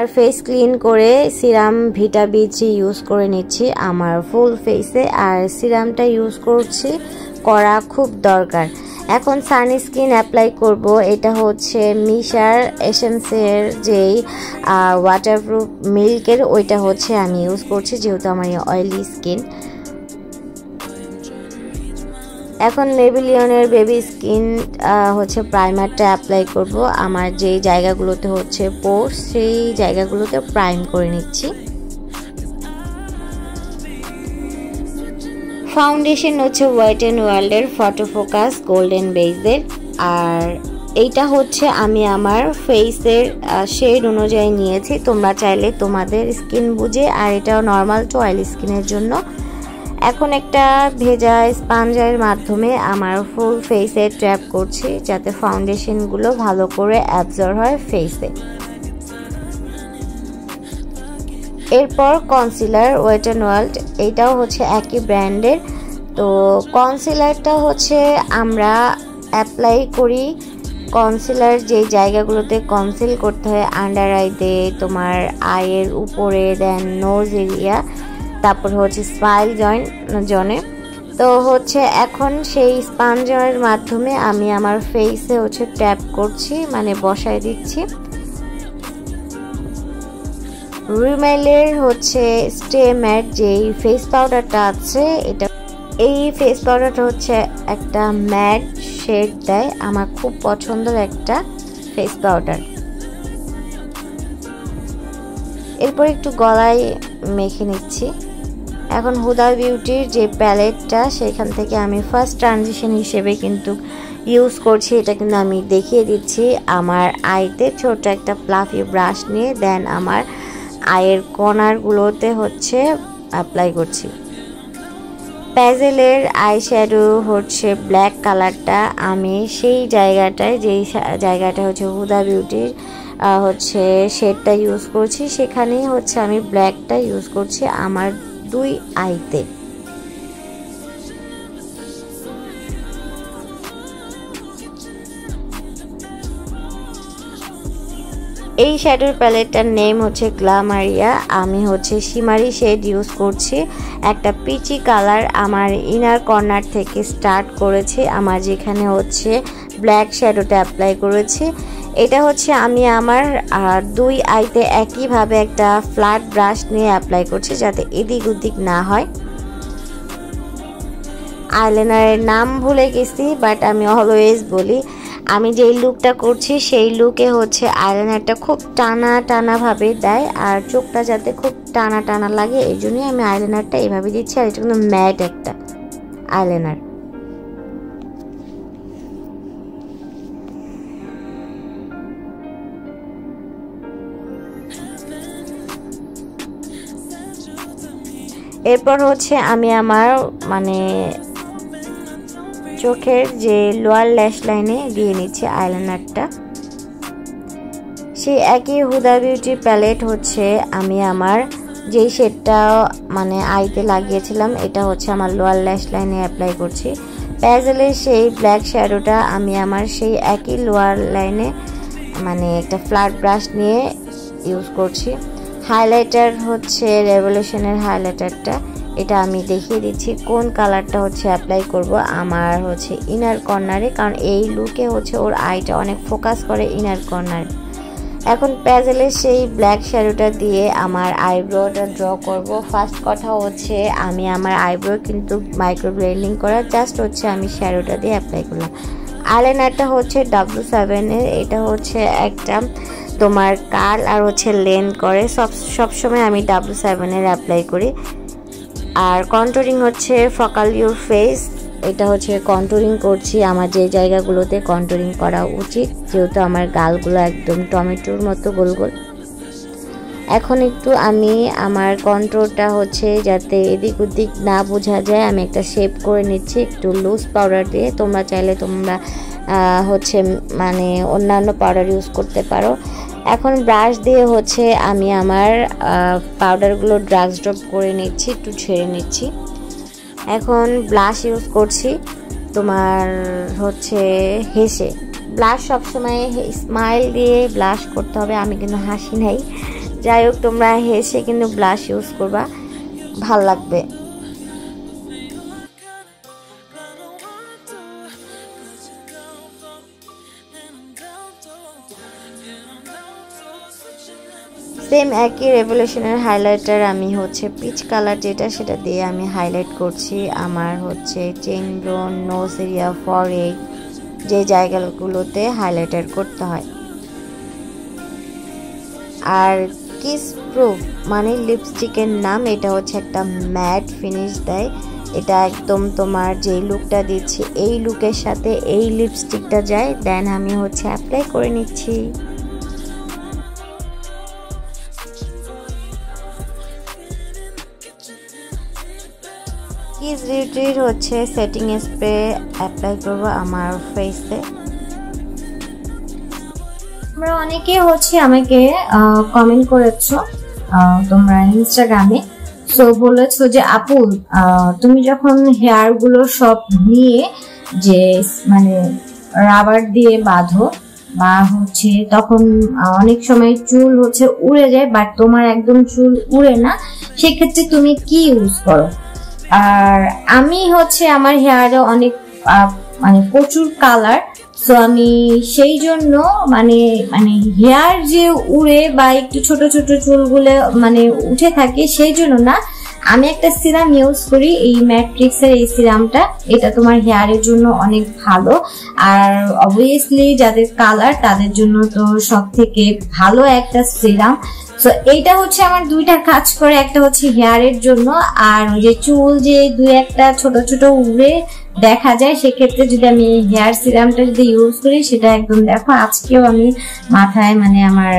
আর face clean করে serum ভিটা বিচি use করে নিচ্ছি আমার ফুল ফেসে। আর সিরামটা ইউজ করছি করা খুব দরকার। এখন সানস্ক্রিন অ্যাপ্লাই করব। এটা হচ্ছে মিশার এসেন্সের যেই ওয়াটারপ্রুফ মিল্কের, ওইটা হচ্ছে আমি ইউজ করছি যেহেতু আমার অয়েলি স্কিন। এখন মেবিলিয়নের বেবি স্কিন হচ্ছে প্রাইমারটা অ্যাপ্লাই করব। আমার যেই জায়গাগুলোতে হচ্ছে পোর্স সেই জায়গাগুলোতে প্রাইম করে নিচ্ছি। ফাউন্ডেশন হচ্ছে ওয়েট অ্যান্ড ওয়ার্ল্ডের ফটো ফোকাস গোল্ডেন বেজের। আর এইটা হচ্ছে আমি আমার ফেসের শেড অনুযায়ী নিয়েছি, তোমরা চাইলে তোমাদের স্কিন বুঝে। আর এটাও নর্মাল টু অয়েলি স্কিনের জন্য। এখন একটা ভেজা স্পঞ্জের মাধ্যমে আমার ফুল ফেসে ট্র্যাপ করছি যাতে ফাউন্ডেশনগুলো ভালো করে অ্যাবজর্ব হয় ফেসে। এরপর কনসিলার ওয়েট অ্যান্ড ওয়ার্ল্ড, এইটাও হচ্ছে একই ব্র্যান্ডের। তো কনসিলারটা হচ্ছে আমরা অ্যাপ্লাই করি কনসিলার যেই জায়গাগুলোতে কনসিল করতে হয়, আন্ডার আইতে, তোমার আইয়ের উপরে, দেন নোজ এরিয়া, তারপর হচ্ছে স্মাইল জোনে। তো হচ্ছে এখন সেই স্পঞ্জের মাধ্যমে আমি আমার ফেসে হচ্ছে ট্যাপ করছি, মানে বসায় দিচ্ছি। রিমেলের হচ্ছে স্টে ম্যাট যেই ফেস পাউডারটা আছে, এই ফেস পাউডারটা হচ্ছে একটা ম্যাট শেড দেয়, আমার খুব পছন্দের একটা ফেস পাউডার। এরপর একটু গলায় মেখে নিচ্ছি। এখন হুদা বিউটির যে প্যালেটটা সেখান থেকে আমি ফার্স্ট ট্রানজিশন হিসেবে কিন্তু ইউজ করছি, এটা কিন্তু আমি দেখিয়ে দিচ্ছি। আমার আইতে ছোট একটা প্লাফি ব্রাশ নিয়ে দেন আমার আইয়ের কর্নারগুলোতে হচ্ছে অ্যাপ্লাই করছি। প্যাজেলের আই শ্যাডো হচ্ছে ব্ল্যাক কালারটা, আমি সেই জায়গাটায় যেই জায়গাটা হচ্ছে হুদা বিউটির হচ্ছে শেডটা ইউজ করছি, সেখানেই হচ্ছে আমি ব্ল্যাকটা ইউজ করছি আমার দুই আইতে। এই শ্যাডোর প্যালেটটার নেম হচ্ছে গ্ল্যামারিয়া। আমি হচ্ছে শিমারি শেড ইউজ করছি, একটা পিচি কালার। আমার ইনার কর্নার থেকে স্টার্ট করেছি, আমার যেখানে হচ্ছে ব্ল্যাক শ্যাডোটা অ্যাপ্লাই করেছি। এটা হচ্ছে আমি আমার দুই আইতে একইভাবে একটা ফ্ল্যাট ব্রাশ নিয়ে অ্যাপ্লাই করছি যাতে এদিক ওদিক না হয়। আইলাইনারের নাম ভুলে গেছি, বাট আমি অলওয়েজ বলি আমি যেই লুকটা করছি সেই লুকে হচ্ছে আইলাইনারটা খুব টানা টানা ভাবে দেয়, আর চোখটা যাতে খুব টানা টানা লাগে এই জন্যই আমি আইলাইনারটা এইভাবে দিচ্ছি। আর এটা কিন্তু ম্যাট একটা আইলাইনার। এরপর হচ্ছে আমি আমার মানে চোখের যে লোয়ার ল্যাশ লাইনে দিয়ে নিচ্ছি আইলাইনারটা। সেই একই হুদা বিউটি প্যালেট হচ্ছে আমি আমার যেই শেডটা মানে আইতে লাগিয়েছিলাম এটা হচ্ছে আমার লোয়ার ল্যাশ লাইনে অ্যাপ্লাই করছি। প্যাজেলের সেই ব্ল্যাক শ্যাডোটা আমি আমার সেই একই লোয়ার লাইনে মানে একটা ফ্ল্যাট ব্রাশ নিয়ে ইউজ করছি। হাইলাইটার হচ্ছে রেভলিউশনের হাইলাইটারটা, এটা আমি দেখিয়ে দিচ্ছি কোন কালারটা হচ্ছে অ্যাপ্লাই করব আমার হচ্ছে ইনার কর্নারে, কারণ এই লুকে হচ্ছে ওর আইটা অনেক ফোকাস করে ইনার কর্নার। এখন প্যাজেলের সেই ব্ল্যাক শ্যাডোটা দিয়ে আমার আইব্রোটা ড্র করব। ফার্স্ট কথা হচ্ছে আমি আমার আইব্রো কিন্তু মাইক্রো ব্লেন্ডিং করা, জাস্ট হচ্ছে আমি শ্যাডোটা দিয়ে অ্যাপ্লাই করলাম। আইলাইনারটা হচ্ছে W7 এর, এটা হচ্ছে একটা তোমার কার্ল আর হচ্ছে লেন করে, সবসময় আমি W7 এর অ্যাপ্লাই করি। আর কন্টুরিং হচ্ছে ফোকাল ইউর ফেস, এটা হচ্ছে কন্টুরিং করছি আমার যে জায়গাগুলোতে কন্টুরিং করা উচিত, যেহেতু আমার গালগুলো একদম টমেটোর মতো গোল গোল। এখন একটু আমি আমার কন্ট্রোলটা হচ্ছে যাতে এদিক ওদিক না বোঝা যায় আমি একটা শেপ করে নিচ্ছি একটু লুজ পাউডার দিয়ে। তোমরা চাইলে তোমরা হচ্ছে মানে অন্যান্য পাউডার ইউজ করতে পারো। এখন ব্রাশ দিয়ে হচ্ছে আমি আমার পাউডারগুলো ড্রাগস ড্রপ করে নিচ্ছি, একটু ছেড়ে নিচ্ছি। এখন ব্লাশ ইউজ করছি তোমার হচ্ছে হেসে। ব্লাশ সবসময় স্মাইল দিয়ে ব্লাশ করতে হবে, আমি কিন্তু হাসি নাই, যাই হোক তোমরা হেসে কিন্তু ব্লাশ ইউজ করবা, ভাল লাগবে। সেম একই রেভলিউশনের হাইলাইটার আমি হচ্ছে পিচ কালার যেটা সেটা দিয়ে আমি হাইলাইট করছি। আমার হচ্ছে চেইন ব্রোন, নোজ এরিয়া, ফরহেড যে জায়গাগুলোতে হাইলাইটার করতে হয়। আর কিস প্রুফ মানে লিপস্টিকের নাম, এটা হচ্ছে একটা ম্যাট ফিনিশ দেয়। এটা একদম তোমার যেই লুকটা দিচ্ছি এই লুকের সাথে এই লিপস্টিকটা যায়। দেন আমি হচ্ছে অ্যাপ্লাই করে নিচ্ছি। কিস বিউটির হচ্ছে সেটিং স্প্রে অ্যাপ্লাই করবো আমার ফেসে। তোমরা অনেকে হচ্ছে আমাকে কমেন্ট করেছো তোমরা ইনস্টাগ্রামে, সো বলেছো যে আপু তুমি যখন হেয়ার গুলো সব নিয়ে যে মানে রাবার দিয়ে বাঁধো বা হচ্ছে তখন অনেক সময় চুল হচ্ছে উড়ে যায়, বাট তোমার একদম চুল উড়ে না, সেক্ষেত্রে তুমি কি ইউজ করো? আর আমি হচ্ছে আমার হেয়ারে অনেক মানে প্রচুর কালার, সো আমি সেই জন্য মানে হেয়ার যে উড়ে বা একটু ছোট ছোট চুলগুলো মানে উঠে থাকে সেই জন্য না, আমি একটা সিরাম ইউজ করি, এই ম্যাট্রিক্সের এই সিরামটা। এটা তোমার হেয়ারের জন্য অনেক ভালো, আর অবভিয়াসলি যাদের কালার তাদের জন্য তো সব থেকে ভালো একটা সিরাম। তো এইটা হচ্ছে আমার দুইটা কাজ করে, একটা হচ্ছে হেয়ারের জন্য, আর ওই যে চুল যে দুই একটা ছোট ছোট উড়ে দেখা যায় সেক্ষেত্রে যদি আমি হেয়ার সিরামটা যদি ইউজ করি সেটা একদম দেখো আজকেও আমি মাথায় মানে আমার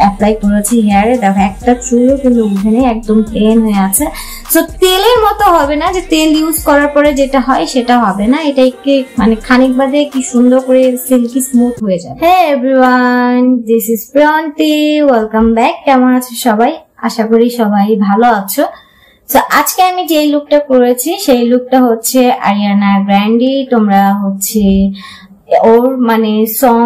অ্যাপ্লাই করেছি হেয়ারে, দেখো একটা চুলও কিন্তু উঠে নেই, একদম প্লেন হয়ে আছে। সো তেলের মতো হবে না, যে তেল ইউজ করার পরে যেটা হয় সেটা হবে না, এটা একটু মানে খানিক বাদে কি সুন্দর করে সিল্কি স্মুথ হয়ে যায়। হ্যাঁ everyone, this is Priyanti, welcome back. কেমন আছো সবাই? আশা করি সবাই ভালো আছো। তো আজকে আমি যে লুকটা করেছি সেই লুকটা হচ্ছে আরিয়ানা গ্র্যান্ডি। তোমরা হচ্ছে ওর মানে সং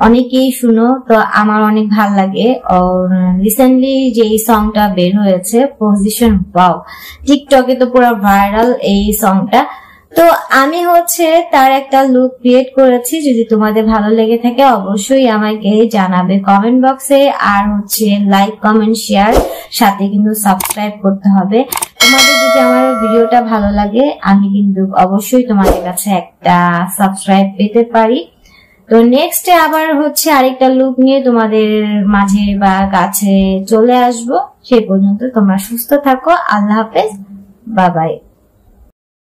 অনেকেই শুনো, তো আমার অনেক ভাল লাগে। ওর রিসেন্টলি যে সংটা বের হয়েছে পজিশন, ওয়াও, টিকটকে তো পুরো ভাইরাল এই সংটা। তো আমি হচ্ছে তার একটা লুক ক্রিয়েট করেছি, যদি তোমাদের ভালো লেগে থাকে অবশ্যই আমাকে জানাবে কমেন্ট বক্সে, আর হচ্ছে লাইক কমেন্ট শেয়ার সাথে কিন্তু সাবস্ক্রাইব করতে হবে। তোমাদের যদি আমার ভিডিওটা ভালো লাগে আমি কিন্তু অবশ্যই তোমাদের কাছে একটা সাবস্ক্রাইব পেতে পারি। তো নেক্সট আবার হচ্ছে আরেকটা লুক নিয়ে তোমাদের মাঝে বা কাছে চলে আসবো। সেই পর্যন্ত তোমরা সুস্থ থাকো, আল্লাহ হাফেজ, বাই বাই।